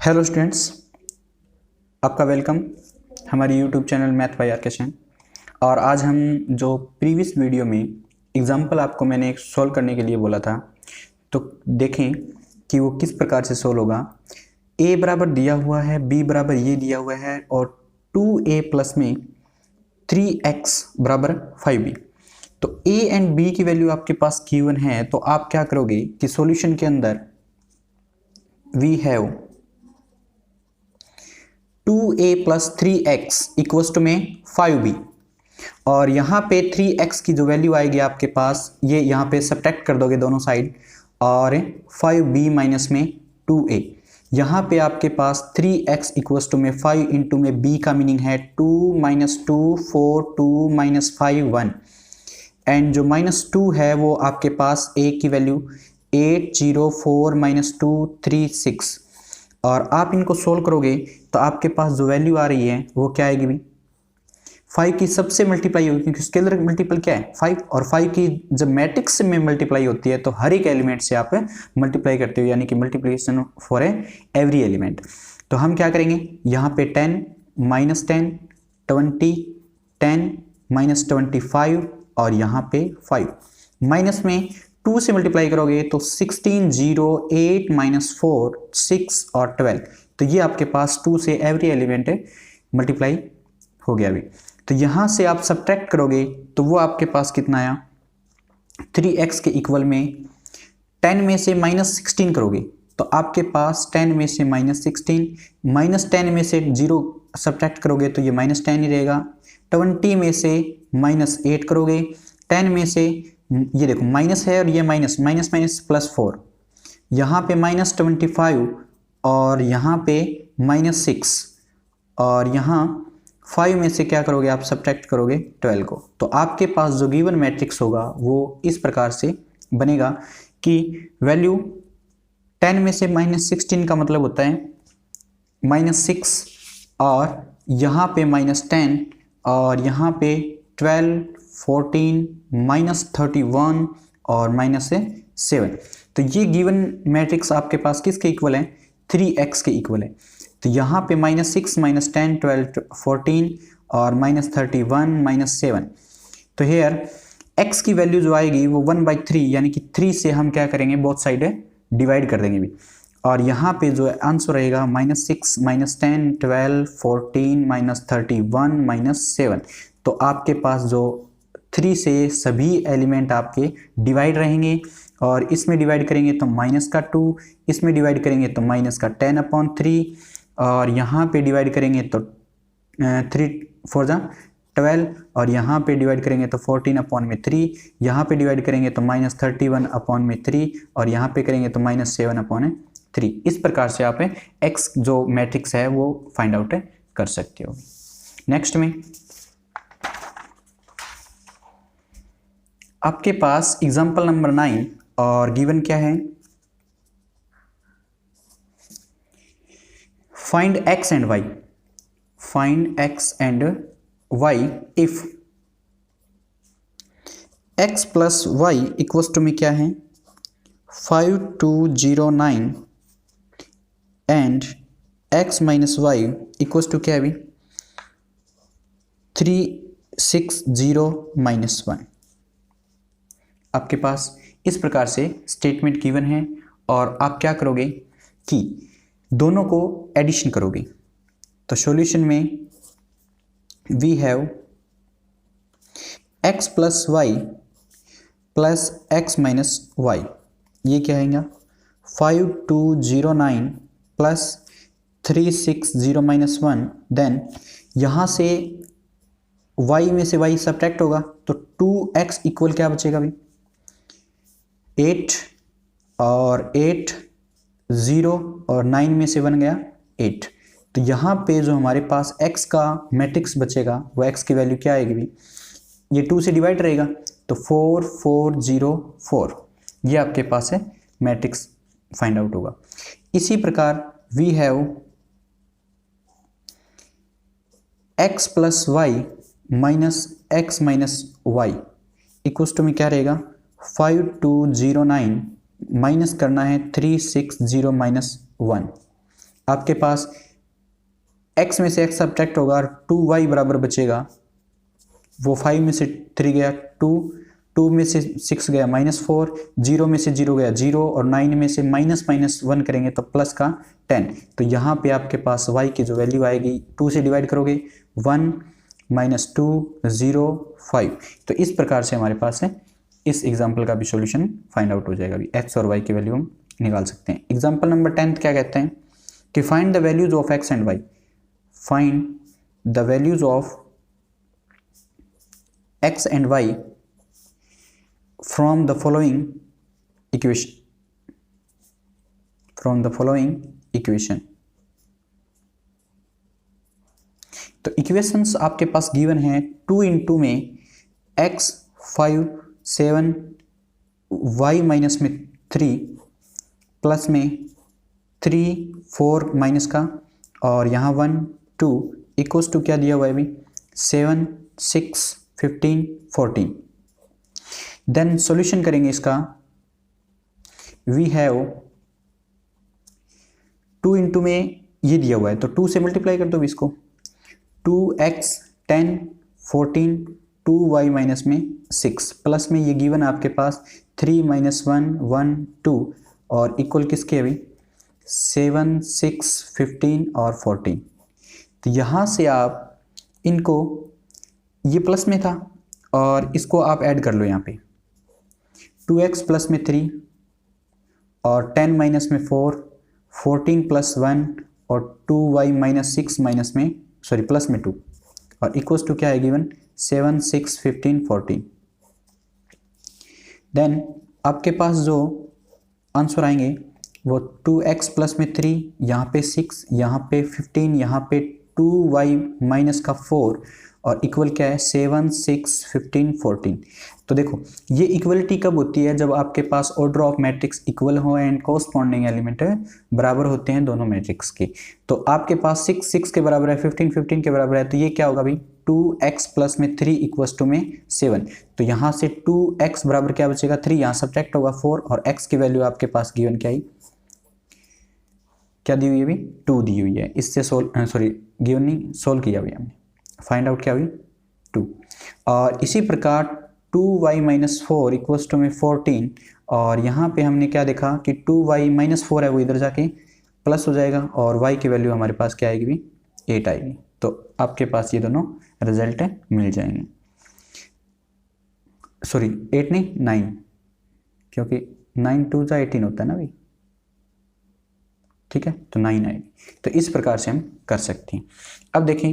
Hello students, आपका welcome हमारे YouTube channel math bye आर्केशन। और आज हम जो प्रीवियस वीडियो में एग्जांपल आपको मैंने सॉल्व करने के लिए बोला था, तो देखें कि वो किस प्रकार से सॉल्व होगा। a बराबर दिया हुआ है, b बराबर ये दिया हुआ है और 2a प्लस में 3x बराबर 5b। तो a एंड b की वैल्यू आपके पास गिवन है, तो आप क्या करोगे कि सॉल्यूशन के अंदर we have 2a plus 3x equals to में 5b, और यहाँ पे 3x की जो वैल्यू आएगी आपके पास, ये यहाँ पे सब्ट्रैक्ट कर दोगे दोनों साइड, और 5b माइनस में 2a। यहाँ पे आपके पास 3x इक्वल्स टू में 5 इंटू में b का मीनिंग है 2 माइनस 2 4 2 माइनस 5 1, एंड जो माइनस 2 है वो आपके पास a की वैल्यू 8 0 4 माइनस 2 3 6, और आप इनको सोल्व करोगे तो आपके पास जो वैल्यू आ रही है वो क्या आएगी भी 5 की सबसे मल्टीप्लाई होगी, क्योंकि स्केलर मल्टीपल क्या है 5, और 5 की जब मैट्रिक्स में मल्टीप्लाई होती है तो हर एक एलिमेंट से आप मल्टीप्लाई करते हो, यानी कि मल्टीप्लिकेशन फॉर एवरी एलिमेंट। तो हम क्या करेंगे, यहाँ पे 10 माइनस 10 20 10 माइनस 25 और यहाँ पे 5 माइनस में 2 से मल्टीप्लाई करोगे तो 16 0 8 माइनस 4 6 और 12। तो ये आपके पास 2 से एवरी एलिमेंट मल्टीप्लाई हो गया अभी। तो यहाँ से आप सब्ट्रैक्ट करोगे तो वो आपके पास कितना आया, 3x के इक्वल में 10 में से माइनस 16 करोगे तो आपके पास 10 में से माइनस 16, माइनस 10 में से 0 सब्ट्रैक्ट करोगे तो ये माइनस 10 ही रहेगा। 20 में से माइनस 8 करोगे, 10 में से ये देखो माइनस है और ये माइनस माइनस माइनस प्लस 4, यहाँ पे माइनस 25 और यहाँ पे माइनस 6, और यहाँ 5 में से क्या करोगे आप सब्ट्रैक्ट करोगे 12 को। तो आपके पास जो गिवन मैट्रिक्स होगा वो इस प्रकार से बनेगा कि वैल्यू 10 में से माइनस 16 का मतलब होता है माइनस 6, और यहाँ पे माइनस 10, और यहाँ पे 12 14 माइनस 31 और माइनस 7। तो ये गिवन मैट्रिक्स आपके पास किसके इक्वल है, 3x के इक्वल है। तो यहाँ पे माइनस 6 माइनस 10 12 14 और माइनस 31 माइनस 7। तो हेयर x की वैल्यू जो आएगी वो 1/3, यानी कि 3 से हम क्या करेंगे बोथ साइड डिवाइड कर देंगे भी, और यहाँ पे जो आंसर रहेगा माइनस 6 माइनस 10 12 14 माइनस 31 माइनस 7। तो आपके पास जो 3 से सभी एलिमेंट आपके डिवाइड रहेंगे, और इसमें डिवाइड करेंगे तो माइनस का 2, इसमें डिवाइड करेंगे तो माइनस का 10/3, और यहाँ पे डिवाइड करेंगे तो 3 4 12, और यहाँ पे डिवाइड करेंगे तो 14/3, यहाँ पे डिवाइड करेंगे तो माइनस 31/3, और यहाँ पे करेंगे तो माइनस 7/3। इस प्रकार से आप x जो मैट्रिक्स है वो फाइंड आउट कर सकते हो। नेक्स्ट में आपके पास एग्जाम्पल नंबर 9, और गिवन क्या है, find x and y, find x and y if x plus y equals to में क्या है 5209 and x minus y equals to क्या है अभी 360 माइनस 1। आपके पास इस प्रकार से स्टेटमेंट गिवन है, और आप क्या करोगे कि दोनों को एडिशन करोगे। तो सॉल्यूशन में we have x plus y plus x minus y, ये क्या आएगा 5209 प्लस 360 माइनस 1। देन यहाँ से y में से y सब्ट्रैक्ट होगा तो 2x इक्वल क्या बचेगा भाई 8, और 8 0 और 9 में से बन गया 8। तो यहाँ पे जो हमारे पास x का मैट्रिक्स बचेगा वो x की वैल्यू क्या आएगी भी, ये 2 से डिवाइड रहेगा तो 4 4 0 4, ये आपके पास है मैट्रिक्स फाइंड आउट होगा। इसी प्रकार we have x plus y minus x minus y equals to में क्या रहेगा 5209 माइनस करना है 360 माइनस 1। आपके पास x में से x सब्ट्रैक्ट होगा और 2y बराबर बचेगा, वो 5 में से 3 गया 2, 2 में से 6 गया -4, 0 में से 0 गया 0 और 9 में से -1 करेंगे तो प्लस का 10। तो यहाँ पे आपके पास y की जो वैल्यू आएगी 2 से डिवाइड करोगे 1 -2 0 5। तो इस प्रकार से हमारे पास है इस एग्जाम्पल का भी सॉल्यूशन फाइंड आउट हो जाएगा। अभी x और y की वैल्यू हम निकाल सकते हैं। एग्जाम्पल नंबर 10 क्या कहते हैं कि find the values of x and y। Find the values of x and y from the following equation, तो इक्वेशंस आपके पास गिवन है 2 into में x 5 7 y माइनस में 3 प्लस में 3 4 माइनस का और यहाँ 1 2 इक्वल्स टू क्या दिया हुआ है अभी 7 6 15 14। देन सॉल्यूशन करेंगे इसका। वी हैव 2 into में ये दिया हुआ है तो 2 से मल्टीप्लाई कर दो इसको, 2x 10 14 2y माइनस में 6 प्लस में ये गिवन आपके पास 3 -1 1 2 और इक्वल किसके अभी 7 6 15 और 14। तो यहाँ से आप इनको, ये प्लस में था और इसको आप ऐड कर लो यहाँ पे 2x प्लस में 3 और 10 माइनस में 4 14 प्लस 1 और 2y माइनस 6 माइनस में प्लस में 2 और इक्वल्स टू क्या है गिवन 7 6 15 14। देन आपके पास जो आंसर आएंगे वो 2x प्लस में 3 यहाँ पे 6 यहाँ पे 15 यहाँ पे 2y माइनस का 4 और इक्वल क्या है 7 6 15 14। तो देखो ये इक्वलिटी कब होती है जब आपके पास ऑर्डर ऑफ मैट्रिक्स इक्वल हो एंड कोरस्पॉन्डिंग एलिमेंट बराबर होते हैं दोनों मैट्रिक्स के। तो आपके पास 6 6 के बराबर है 15 15 के बराबर है तो ये क्या होगा भाई 2x प्लस में 3 इक्वल्स टू में 7। तो यहाँ से 2x बराबर क्या बचेगा 3, यहाँ सब्ट्रैक्ट होगा 4 और x की वैल्यू आपके पास गिवन क्या आई, क्या दी हुई है अभी 2 दी हुई है। इससे गिवन नहीं सोल्व किया हुआ हमने, फाइंड आउट क्या हुई 2। और इसी प्रकार 2y माइनस 4 इक्वल्स टू में 14 और यहाँ पे हमने क्या देखा कि 2y माइनस 4 है वो इधर जाके प्लस हो जाएगा और y की वैल्यू हमारे पास क्या आएगी भी 8 आएगी। तो आपके पास ये दोनों रिजल्ट मिल जाएंगे। 8 नहीं 9, क्योंकि 9 2 जा 18 होता है ना भाई, ठीक है तो 9 आएगी। तो इस प्रकार से हम कर सकते हैं। अब देखें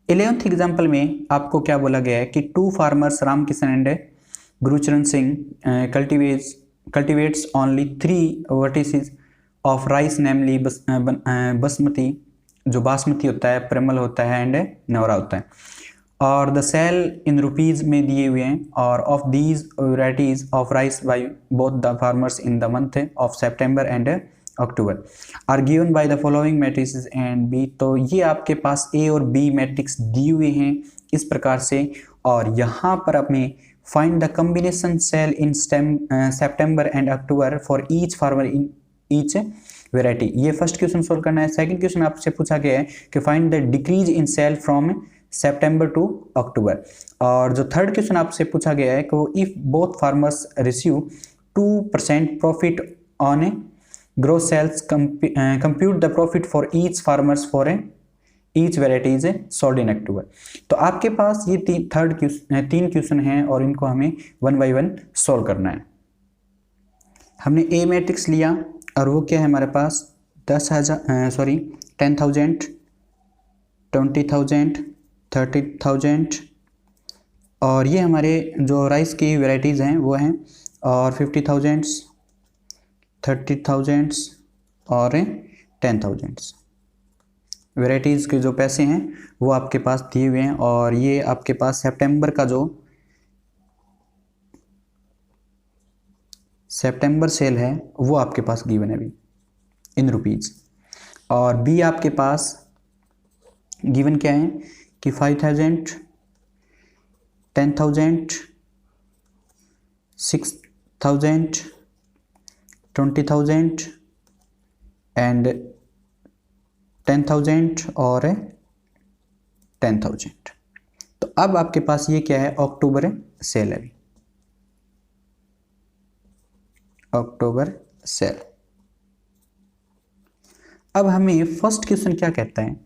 11th एग्जाम्पल में आपको क्या बोला गया है कि 2 farmers Ramkishan and Gurcharan Singh cultivates only 3 varieties of rice namely basmati, जो बासमती होता है, परिमल होता है एंड नवरा होता है, और द सेल इन रुपीज़ में दिए हुए हैं और of these varieties of rice by both the farmers in the month of September and October are given by the following matrix and B. तो ये आपके पास ए और बी मैट्रिक्स दिए हुए हैं इस प्रकार से और यहाँ पर हमें find the combination sale in September and October for each farmer in each variety. ये फर्स्ट क्वेश्चन सोल्व करना है। सेकंड क्वेश्चन आपसे पूछा गया है कि find the decrease in sale from September to October. और जो थर्ड क्वेश्चन आपसे पूछा गया है कि वो if both farmers receive 2% profit on gross sales compute the profit for each farmers for each variety is sold in October. तो आपके पास ये तीन क्वेश्चन हैं और इनको हमें 1 by 1 सोल्व करना है। हमने ए मैट्रिक्स लिया और वो क्या है हमारे पास 10,000 20,000 30,000 और ये हमारे जो राइस की वेराइटीज़ हैं वो हैं और 50,000 30,000 और 10,000 वेराइटीज़ के जो पैसे हैं वो आपके पास दिए हुए हैं। और ये आपके पास सितंबर का जो सितंबर सेल है वो आपके पास गिवन है अभी इन रुपीज़। और बी आपके पास गिवन क्या है कि 5,000 10,000 6,000 20,000 एंड 10,000 और 10,000। तो अब आपके पास ये क्या है, अक्टूबर सेल है, अक्टूबर सेल। अब हमें फर्स्ट क्वेश्चन क्या कहता है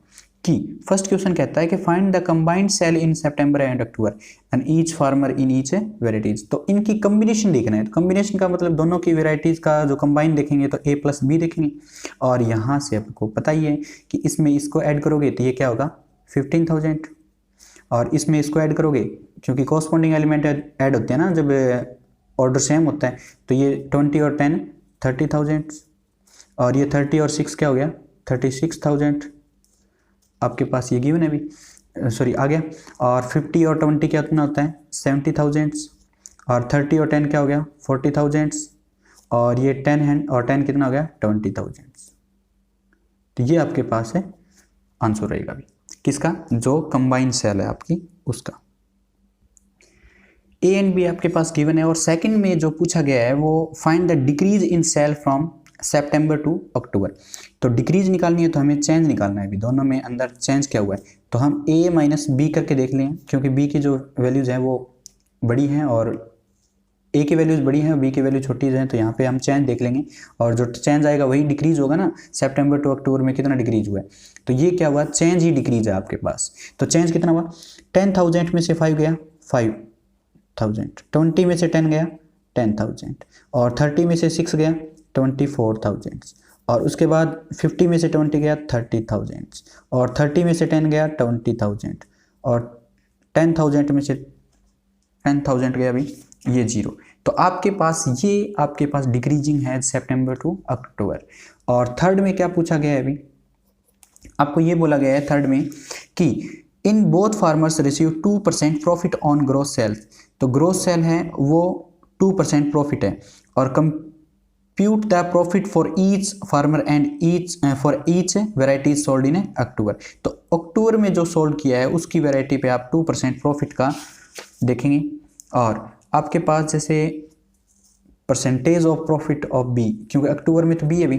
कि फर्स्ट क्वेश्चन कहता है कि find the combined sale in September and October and each farmer in each varieties. तो इनकी कॉम्बिनेशन देखना है। तो कॉम्बिनेशन का मतलब दोनों की वेराइटीज का जो कंबाइन देखेंगे तो A+B देखेंगे। और यहाँ से आपको पता ही है कि इसमें इसको ऐड करोगे तो ये क्या होगा 15,000, और इसमें इसको ऐड करोगे क्योंकि कॉरस्पॉन्डिंग एलिमेंट ऐड होते हैं ना जब ऑर्डर सेम होता है, तो ये 20 और 10 30,000, और ये 30 और 6 क्या हो गया 36,000। आपके पास ये गिवन है भी, सॉरी आ गया। और 50 और 20 क्या कितना होता है 70,000, और 30 और 10 क्या हो गया 40,000, और ये 10 और 10 कितना हो गया 20,000। तो ये आपके पास है आंसर रहेगा भी किसका, जो कंबाइंड सेल है आपकी उसका। ए एंड बी आपके पास गिवन है। और सेकंड में जो पूछा गया है वो find the decrease in sale from September to October. तो डिक्रीज निकालनी है तो हमें चेंज निकालना है भी, दोनों में अंदर चेंज क्या हुआ है। तो हम ए माइनस बी करके देख लें, क्योंकि बी की जो वैल्यूज़ हैं वो बड़ी हैं और ए की वैल्यूज़ बड़ी हैं और बी की वैल्यू छोटी हैं। तो यहाँ पे हम चेंज देख लेंगे और जो चेंज आएगा वही डिक्रीज होगा ना। सितंबर टू अक्टूबर में कितना डिक्रीज हुआ है, तो ये क्या हुआ चेंज ही डिक्रीज है आपके पास। तो चेंज कितना हुआ 10,000 में से 5 गया 5,000, 20 में से 10 गया 10,000, और 30 में से 6 गया 24,000, और उसके बाद 50 में से 20 गया 30,000, और 30 में से 10 गया 20,000, और 10,000 में से 10,000 गया भी ये 0। तो आपके पास डिक्रीजिंग है सितंबर टू अक्टूबर। और थर्ड में क्या पूछा गया है अभी, आपको ये बोला गया है थर्ड में कि in both farmers receive 2% profit on gross sales. तो ग्रोस सेल है वो 2% प्रॉफिट है, और compute the profit for each farmer and for each variety sold in October. तो अक्टूबर में जो सोल्ड किया है उसकी वेराइटी पे आप 2% प्रॉफिट का देखेंगे। और आपके पास जैसे percentage of profit of B, क्योंकि अक्टूबर में तो बी है भी,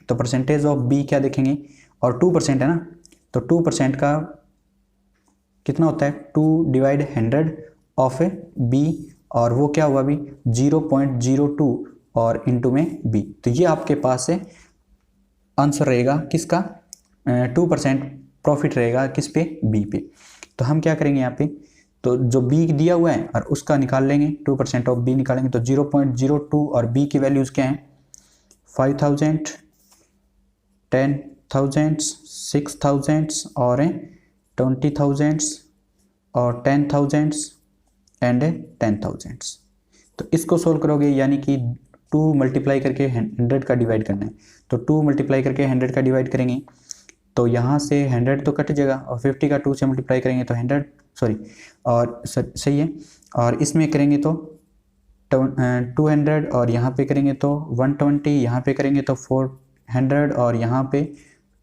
तो परसेंटेज ऑफ बी क्या देखेंगे, और 2% है ना, तो 2% का कितना होता है 2 डिवाइड 100 ऑफ बी, और वो क्या हुआ भी 0.02 और इंटू में बी। तो ये आपके पास है आंसर रहेगा किसका 2% प्रॉफिट रहेगा किस पे बी पे। तो हम क्या करेंगे यहाँ पे, तो जो बी दिया हुआ है और उसका निकाल लेंगे 2% ऑफ बी निकालेंगे, तो 0.02 और बी की वैल्यूज़ क्या हैं 5,000 10,000 6,000 और 20,000 और 10,000 एंड 10,000। तो इसको सोल्व करोगे यानी कि 2 मल्टीप्लाई करके 100 का डिवाइड करना है। तो 2 मल्टीप्लाई करके 100 का डिवाइड करेंगे तो यहाँ से 100 तो कट जाएगा, और 50 का 2 से मल्टीप्लाई करेंगे तो 100 सॉरी और सही है, और इसमें करेंगे तो 200, और यहाँ पे करेंगे तो 120, यहाँ पे करेंगे तो 400, और यहाँ पे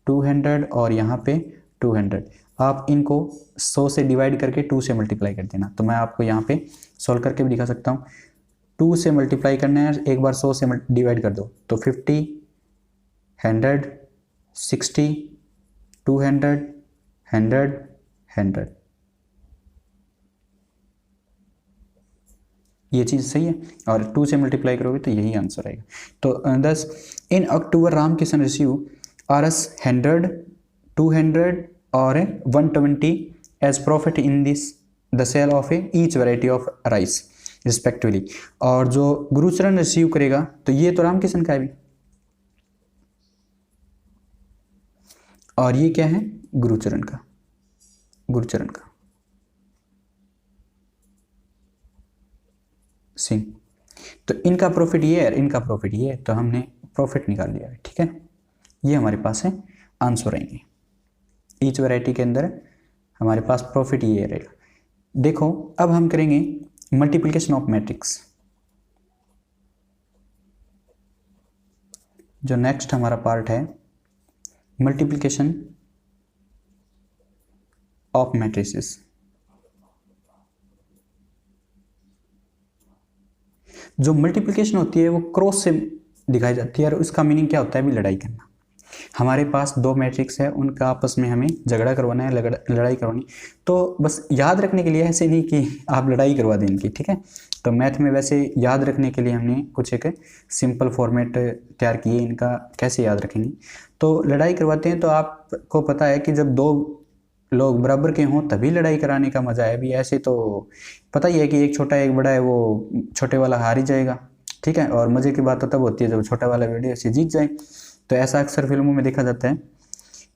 200, और यहाँ पे 200। आप इनको 100 से डिवाइड करके 2 से मल्टीप्लाई कर देना। तो मैं आपको यहाँ पे सॉल्व करके भी दिखा सकता हूँ। 2 से मल्टीप्लाई करना है, एक बार 100 से डिवाइड कर दो तो 50 100 60 200 100 100। ये चीज़ सही है, और 2 से मल्टीप्लाई करोगे तो यही आंसर आएगा। तो 10 in October Ramkishan receive RS 100 200 और 120 as profit in this the sale of each variety of rice respectively. और जो गुरुचरण रिसीव करेगा तो ये तो रामकिशन का है भी, और ये क्या है गुरुचरण का सिंह। तो इनका प्रॉफिट ये है, इनका प्रॉफिट ये है, तो हमने प्रॉफिट निकाल लिया है। ठीक है, ये हमारे पास है आंसर रहेंगे। ईच वैरायटी के अंदर हमारे पास प्रॉफिट ये रहेगा। देखो अब हम करेंगे मल्टीप्लिकेशन ऑफ मैट्रिक्स। जो नेक्स्ट हमारा पार्ट है मल्टीप्लिकेशन ऑफ मैट्रिसेस। जो मल्टीप्लिकेशन होती है वो क्रॉस से दिखाई जाती है, और उसका मीनिंग क्या होता है भी लड़ाई करना। हमारे पास दो मैट्रिक्स है, उनका आपस में हमें झगड़ा करवाना है, लड़ाई करवानी। तो बस याद रखने के लिए, ऐसे नहीं कि आप लड़ाई करवा दें इनकी, ठीक है। तो मैथ में वैसे याद रखने के लिए हमने कुछ एक सिंपल फॉर्मेट तैयार किए, इनका कैसे याद रखेंगे। तो लड़ाई करवाते हैं, तो आपको पता है कि जब दो लोग बराबर के हों तभी लड़ाई कराने का मजा है। अभी ऐसे तो पता ही है कि एक छोटा एक बड़ा है, वो छोटे वाला हार ही जाएगा, ठीक है। और मजे की बात तो तब होती है जब छोटा वाला वीडियो से जीत जाए। तो ऐसा अक्सर फिल्मों में देखा जाता है,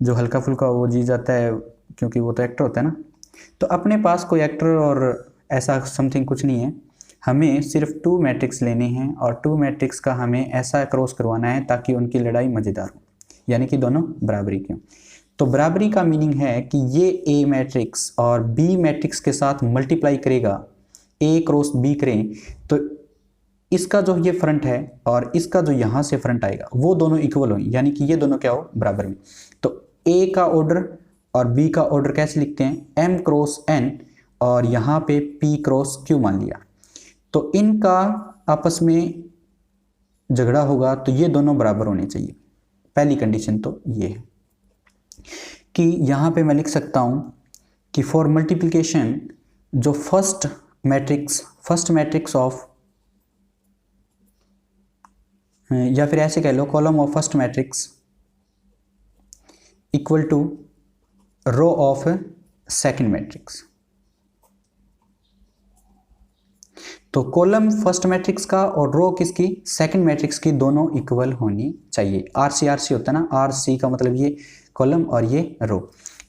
जो हल्का फुल्का वो जीत जाता है, क्योंकि वो तो एक्टर होता है ना। तो अपने पास कोई एक्टर और ऐसा समथिंग कुछ नहीं है, हमें सिर्फ 2 मैट्रिक्स लेने हैं और 2 मैट्रिक्स का हमें ऐसा क्रॉस करवाना है ताकि उनकी लड़ाई मज़ेदार हो, यानी कि दोनों बराबरी के हों। तो बराबरी का मीनिंग है कि ये ए मैट्रिक्स और बी मैट्रिक्स के साथ मल्टीप्लाई करेगा, ए क्रॉस बी करें, तो इसका जो ये फ्रंट है और इसका जो यहाँ से फ्रंट आएगा वो दोनों इक्वल हो, यानी कि ये दोनों क्या हो, बराबर में। तो ए का ऑर्डर और बी का ऑर्डर कैसे लिखते हैं, एम क्रॉस एन, और यहाँ पे पी क्रॉस क्यू मान लिया। तो इनका आपस में झगड़ा होगा तो ये दोनों बराबर होने चाहिए। पहली कंडीशन तो ये है कि यहाँ पे मैं लिख सकता हूँ कि फॉर मल्टीप्लिकेशन, जो फर्स्ट मैट्रिक्स ऑफ, या फिर ऐसे कह लो column of first matrix equal to row of second matrix. तो कॉलम फर्स्ट मैट्रिक्स का और रो किसकी, सेकंड मैट्रिक्स की, दोनों इक्वल होनी चाहिए। आरसी होता है ना, आरसी का मतलब ये कॉलम और ये रो।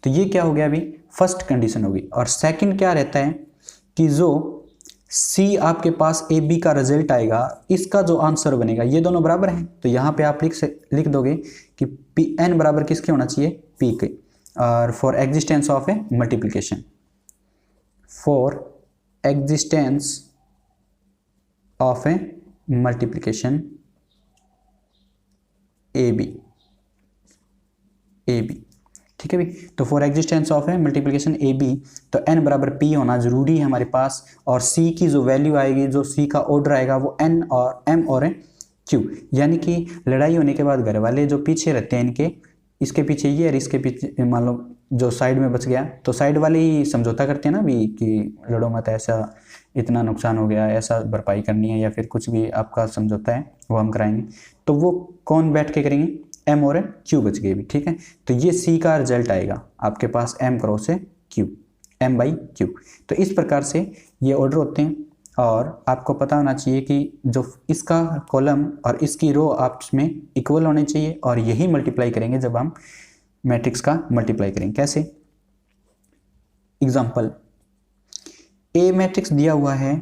तो ये क्या हो गया, अभी फर्स्ट कंडीशन होगी। और सेकंड क्या रहता है कि जो सी आपके पास ए बी का रिजल्ट आएगा, इसका जो आंसर बनेगा, ये दोनों बराबर हैं। तो यहाँ पे आप लिख दोगे कि पी एन बराबर किसके होना चाहिए, पी के। और for existence of a multiplication, for existence of a multiplication A B, ठीक है भी। तो for existence of a multiplication A B, तो एन बराबर पी होना जरूरी है हमारे पास। और सी की जो वैल्यू आएगी, जो सी का ऑर्डर आएगा, वो एन और एम और क्यू, यानी कि लड़ाई होने के बाद घर वाले जो पीछे रहते हैं इनके, इसके पीछे ये और इसके पीछे मान लो जो साइड में बच गया, तो साइड वाले ही समझौता करते हैं ना भी कि लड़ो मत, ऐसा इतना नुकसान हो गया, ऐसा भरपाई करनी है, या फिर कुछ भी आपका समझौता है वो हम कराएंगे। तो वो कौन बैठ के करेंगे, एम और क्यू बच गए भी, ठीक है। तो ये सी का रिजल्ट आएगा आपके पास, एम क्रॉस है क्यू, एम बाई क्यू। तो इस प्रकार से ये ऑर्डर होते हैं। और आपको पता होना चाहिए कि जो इसका कॉलम और इसकी रो आपस में इक्वल होने चाहिए, और यही मल्टीप्लाई करेंगे जब हम मैट्रिक्स का मल्टीप्लाई करेंगे। कैसे, एग्जाम्पल, ए मैट्रिक्स दिया हुआ है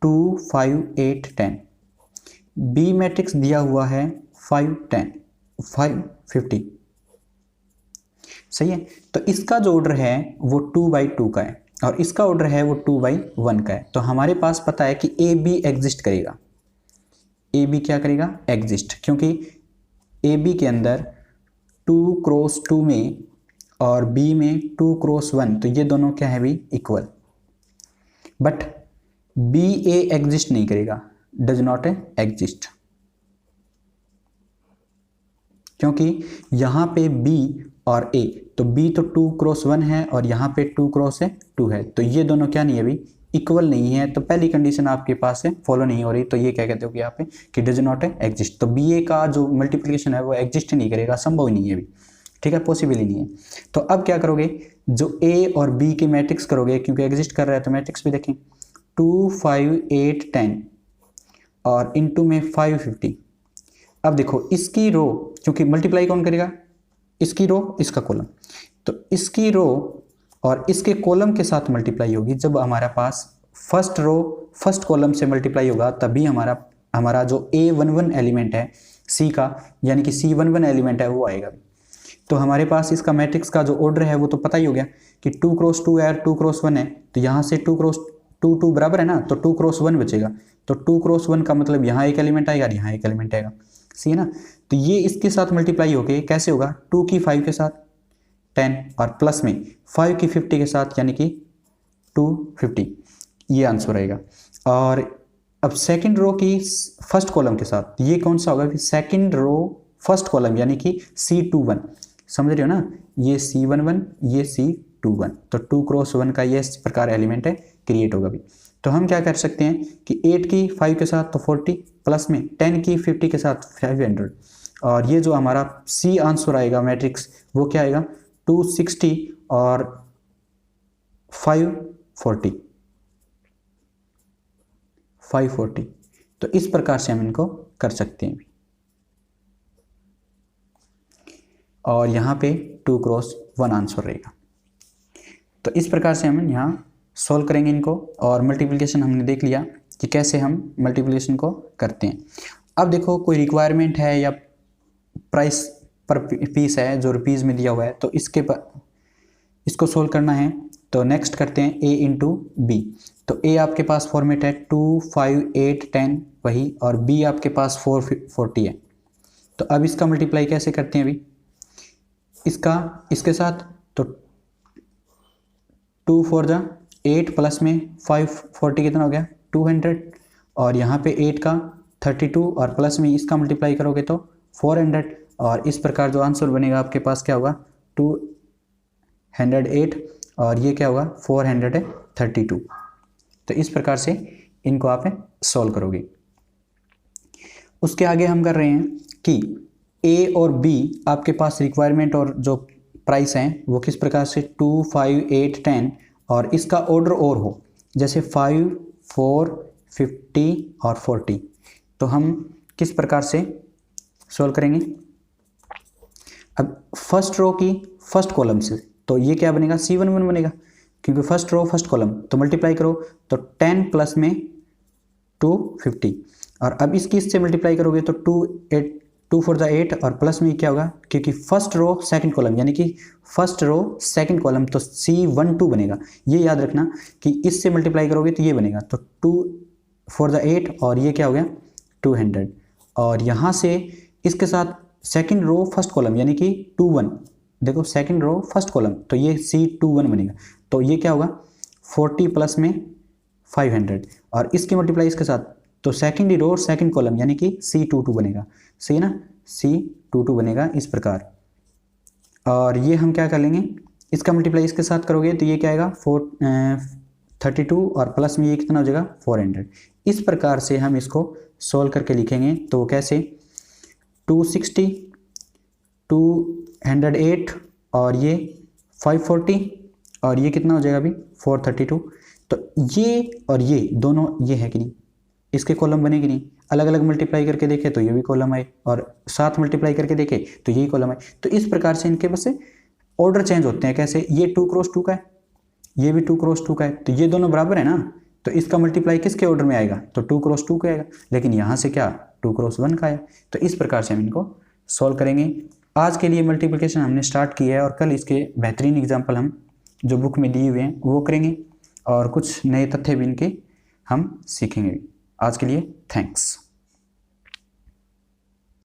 2 5 8 10, बी मैट्रिक्स दिया हुआ है 5 10 5 50, सही है। तो इसका जो ऑर्डर है वो 2/2 का है, और इसका ऑर्डर है वो 2/1 का है। तो हमारे पास पता है कि ए बी एग्जिस्ट करेगा, ए बी क्या करेगा, एग्जिस्ट, क्योंकि ए बी के अंदर 2 क्रॉस 2 में और बी में 2 क्रॉस 1, तो ये दोनों क्या है भी, equal. But B A exist नहीं करेगा, डज नॉट एग्जिस्ट, क्योंकि यहाँ पे बी और ए, तो बी तो 2 क्रॉस 1 है और यहाँ पे 2 क्रॉस 2 है, तो ये दोनों क्या नहीं है अभी, इक्वल नहीं है। तो पहली कंडीशन आपके पास है फॉलो नहीं हो रही, तो ये क्या कहते हो कि यहाँ पे कि डज नॉट एग्जिस्ट। तो बी ए का जो मल्टीप्लिकेशन है वो एग्जिस्ट नहीं करेगा, संभव ही नहीं है अभी, ठीक है, पॉसिबल ही नहीं है। तो अब क्या करोगे, जो ए और बी के मैट्रिक्स करोगे, क्योंकि एग्जिस्ट कर रहा है तो मैट्रिक्स भी देखें, 2 5 8 10 और इनटू में 5 50। अब देखो इसकी रो, क्योंकि मल्टीप्लाई कौन करेगा, इसकी रो इसका कॉलम, तो इसकी रो और इसके कॉलम के साथ मल्टीप्लाई होगी। जब हमारा पास फर्स्ट रो फर्स्ट कॉलम से मल्टीप्लाई होगा तभी हमारा जो A11 एलिमेंट है सी का, यानी कि C11 एलिमेंट है, वो आएगा। तो हमारे पास इसका मैट्रिक्स का जो ऑर्डर है वो तो पता ही हो गया कि 2 क्रॉस 2 है और 2 क्रॉस 1 है, तो यहाँ से 2 क्रॉस 2 बराबर है ना, तो 2 क्रॉस 1 बचेगा। तो 2 क्रॉस 1 का मतलब यहाँ एक एलिमेंट आएगा, यहाँ एक एलिमेंट आएगा, सी है ना। तो ये इसके साथ मल्टीप्लाई होके कैसे होगा, 2 की 5 के साथ 10 और प्लस में 5 की 50 के साथ, यानी कि 250, ये आंसर आएगा। और अब सेकंड रो की फर्स्ट कॉलम के साथ ये कौन सा होगा, सेकंड रो फर्स्ट कॉलम यानी कि C21, समझ रहे हो ना, ये C11 ये C21, तो 2 क्रॉस 1 का ये इस प्रकार एलिमेंट है क्रिएट होगा भी। तो हम क्या कर सकते हैं कि 8 की 5 के साथ तो 40 प्लस में 10 की 50 के साथ 500, और ये जो हमारा C आंसर आएगा मैट्रिक्स वो क्या आएगा 260 और 540। तो इस प्रकार से हम इनको कर सकते हैं और यहाँ पे 2 क्रॉस 1 आंसर रहेगा। तो इस प्रकार से हम यहाँ सॉल्व करेंगे इनको, और मल्टीप्लिकेशन हमने देख लिया कि कैसे हम मल्टीप्लिकेशन को करते हैं। अब देखो कोई रिक्वायरमेंट है या प्राइस पर पीस है जो रुपीज़ में दिया हुआ है, तो इसको सोल्व करना है। तो नेक्स्ट करते हैं A इंटू बी। तो A आपके पास फॉर्मेट है 2, 5, 8, 10 वही, और B आपके पास 440 है। तो अब इसका मल्टीप्लाई कैसे करते हैं अभी इसके साथ, तो 2 4 जा 8 प्लस में 540 कितना हो गया 200, और यहाँ पे 8 का 32 और प्लस में इसका मल्टीप्लाई करोगे तो 400, और इस प्रकार जो आंसर बनेगा आपके पास क्या होगा 208, और ये क्या होगा 432। तो इस प्रकार से इनको आप सॉल्व करोगे। उसके आगे हम कर रहे हैं कि A और B आपके पास रिक्वायरमेंट और जो प्राइस हैं वो किस प्रकार से 2, 5, 8, 10, और इसका ऑर्डर और हो, जैसे 5, 4, 50 और 40। तो हम किस प्रकार से सॉल्व करेंगे, अब फर्स्ट रो की फर्स्ट कॉलम से, तो ये क्या बनेगा C11 बनेगा, क्योंकि फर्स्ट रो फर्स्ट कॉलम, तो मल्टीप्लाई करो तो 10 प्लस में 250, और अब इससे मल्टीप्लाई करोगे तो 2 4 8, और प्लस में क्या होगा, क्योंकि फर्स्ट रो सेकंड कॉलम यानी कि फर्स्ट रो सेकंड कॉलम, तो C12 बनेगा। ये याद रखना कि इससे मल्टीप्लाई करोगे तो ये बनेगा, तो 2 4 8, और ये क्या हो गया 200, और यहाँ से इसके साथ सेकंड रो फर्स्ट कॉलम यानी कि 21, देखो सेकंड रो फर्स्ट कॉलम, तो ये C21 बनेगा। तो ये क्या होगा 40 प्लस में 500, और इसकी मल्टीप्लाई इसके साथ, तो सेकंड रो सेकंड कॉलम यानी कि C22 बनेगा, सही ना, C22 बनेगा इस प्रकार। और ये हम क्या कर लेंगे, इसका मल्टीप्लाई इसके साथ करोगे तो ये क्या आएगा 32, और प्लस में ये कितना हो जाएगा 400। इस प्रकार से हम इसको सोल्व करके लिखेंगे, तो कैसे 260, 208, और ये 540, और ये कितना हो जाएगा अभी 432। तो ये और ये दोनों ये है कि नहीं, इसके कॉलम बने कि नहीं, अलग अलग मल्टीप्लाई करके देखे तो ये भी कॉलम आए, और साथ मल्टीप्लाई करके देखे तो यही कॉलम आए। तो इस प्रकार से इनके बस ऑर्डर चेंज होते हैं। कैसे, ये 2 क्रॉस 2 का है, ये भी 2 क्रॉस 2 का है, तो ये दोनों बराबर है ना, तो इसका मल्टीप्लाई किसके ऑर्डर में आएगा, तो 2 क्रॉस 2 का आएगा, लेकिन यहाँ से क्या 2 क्रॉस 1 का आया। तो इस प्रकार से हम इनको सॉल्व करेंगे। आज के लिए मल्टीप्लिकेशन हमने स्टार्ट किया है, और कल इसके बेहतरीन एग्जाम्पल हम जो बुक में दिए हुए हैं वो करेंगे, और कुछ नए तथ्य भी इनके हम सीखेंगे। आज के लिए थैंक्स।